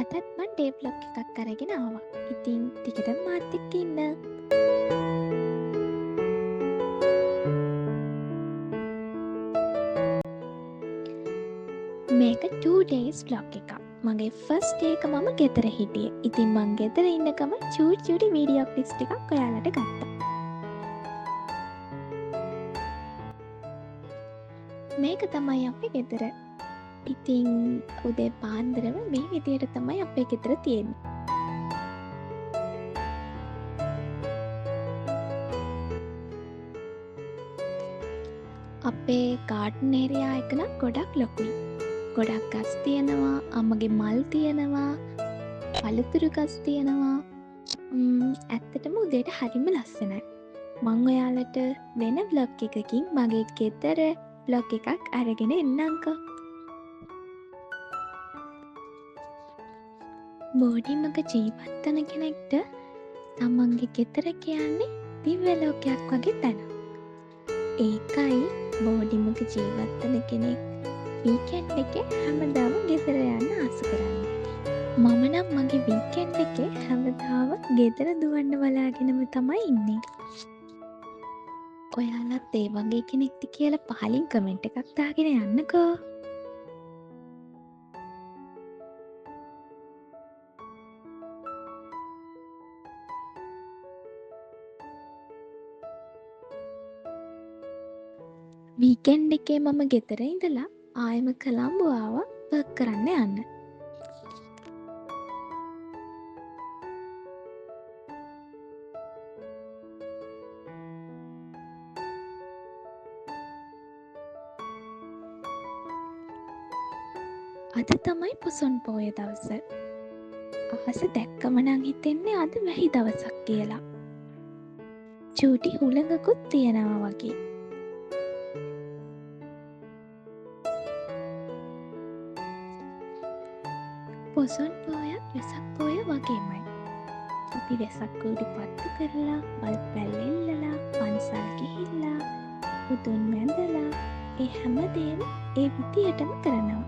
අදත් මන් day blog එකක් අරගෙන ආවා. ඉතින් ටිකටම මාත් එක්ක ඉන්න. මේක 2 days vlog එකක්. මගේ ෆස්ට් ඩේ එක මම ගෙදර හිටියේ. ඉතින් මං ගෙදර ඉන්නකම චූටි වීඩියෝ ක්ලිප්ස් ටිකක් ඔයාලට ගත්තා. මේක තමයි අපේ ගෙදර. ඉතින් උදේ පාන්දරම මේ විදියට තමයි අපේ ගෙදර තියෙන්නේ. අපේ ගාඩන් ඒරියා එක නම් ගොඩක් ලොකුයි. ගොඩක් ගස් තියෙනවා, අම්මගේ මල් තියෙනවා, පළතුරු ගස් තියෙනවා. ඇත්තටම උදේට හරිම ලස්සනයි. මං ඔයාලට වෙන බ්ලොග් එකකින් මගේ ගෙදර බ්ලොග් එකක් අරගෙන එන්නම්කෝ. බෝඩිමක ජීවත් වන කෙනෙක්ට තමන්ගේ ගෙදර කියන්නේ දිව්‍ය ලෝකයක් වගේ තැනක්. ඒකයි බෝඩිමක ජීවත් වන කෙනෙක් වීකෙන්ඩ් එකේ හැමදාම ගෙදර යන්න ආස කරන්නේ. මම නම් මගේ වීකෙන්ඩ් එකේ හැමදාම ගෙදර දුවන්න බලාගෙනම තමයි ඉන්නේ. ඔයාලත් ඒ වගේ කෙනෙක්ද කියලා පහලින් කමෙන්ට් එකක් දාගෙන යන්නකෝ. වීකෙන්ඩ් එකේ මම ගෙදර ඉඳලා ආයෙම කොළඹ ආවා වර්ක් කරන්න යන්න. අද තමයි පොසොන් පෝය දවස. අහස දැක්කම නම් හිතෙන්නේ අද වැහි දවසක් කියලා. චූටි හුළඟකුත් තියෙනවා වගේ. පොසොන් පෝයත් වෙසක් පෝය වගේමයි. අපි වෙසක් කූඩු පත්තු කරලා, වල් පැල් එල්ලලා, පන්සල් ගිහිල්ලා, බුදුන් වැඳලා, ඒ හැමදේම ඒ විදියටම කරනවා.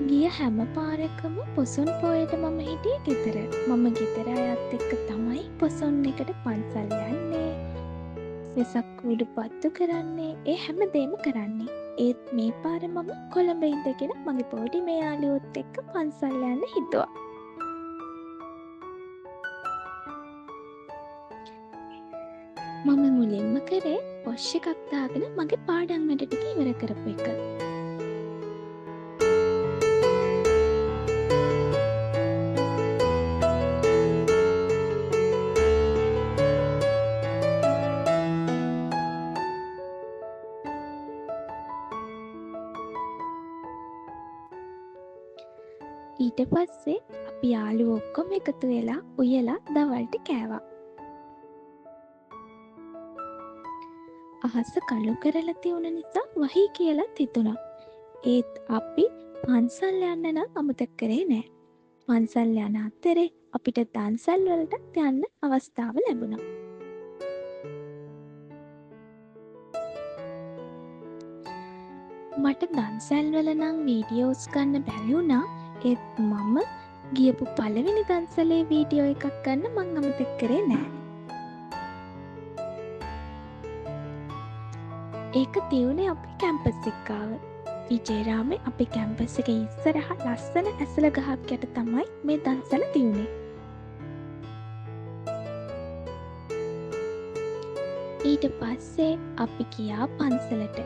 ගිය හැම පාරකම පොසොන් පෝයට මම හිටියේ ගෙදර. මම ගෙදර අයත් එක්ක තමයි පොසොන් එකට පන්සල් යන්නේ, වෙසක් කූඩු පත්තු කරන්නේ, ඒ හැමදේම කරන්නේ. ඒත් මේ පාර මම කොළඹ ඉඳගෙන මගේ පොඩි මේ යාළුවොත් එක්ක පන්සල් යන්න හිතුවා. මම මුලින්ම කරේ වොෂ් එකක් දාගෙන මගේ පාඩම් වැඩ ටික ඉවර කරපු එක. ඊට පස්සේ අපි යාළුවෝ ඔක්කොම එකතු වෙලා උයලා දවල්ට කෑවා. අහස කළු කරලා තියුණ නිසා වහී කියලාත් හිතුණා. ඒත් අපි පන්සල් යන්න නම් අමතක කරේ නෑ. පන්සල් යන අතරේ අපිට දන්සල් වලටත් යන්න අවස්ථාව ලැබුණා. මට දන්සල් වල නම් වීඩියෝස් ගන්න බැරි වුණා. ඒත් මම ගියපු පළවෙනි දන්සලේ වීඩියෝ එකක් ගන්න මං අමතක කරේ නෑ. ඒක තියුනේ අපේ කැම්පස් එක ගාව. විජේරාමේ අපේ කැම්පස් එකේ ඉස්සරහ ලස්සන ඇසළ ගහක් යට තමයි මේ දන්සල තියුනේ. ඊට පස්සේ අපි ගියා පන්සලට.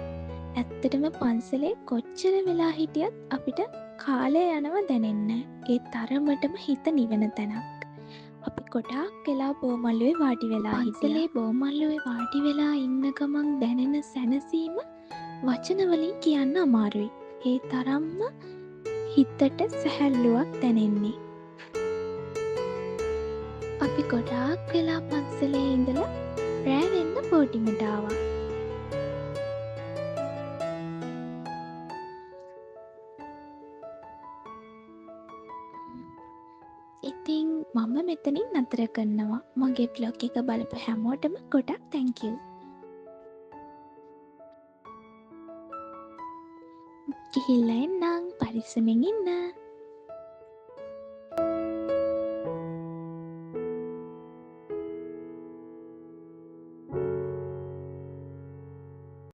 ඇත්තටම පන්සලේ කොච්චර වෙලා හිටියත් අපිට කාලය යනවා දැනෙන්නේ නැහැ. ඒ තරමටම හිත නිවෙන තැනක්. අපි ගොඩාක් වෙලා බෝමළුවේ වාඩි වෙලා හිටියා. පන්සලේ බෝමළුවේ වාඩි වෙලා ඉන්න ගමන් දැනෙන සැනසීම වචන වලින් කියන්න අමාරුයි. ඒ තරම්ම හිතට සැහැල්ලුවක් දැනෙන්නේ. අපි ගොඩාක් වෙලා පන්සලේ ඉඳලා රෑ වෙන්න බෝඩිමට ආවා. ඉතින් මම මෙතනින් නතර කරනවා. මගේ බ්ලොග් එක බලපු හැමෝටම ගොඩක් තැන්කියු. ගිහිල්ලා එන්නම්. පරිස්සමෙන් ඉන්න.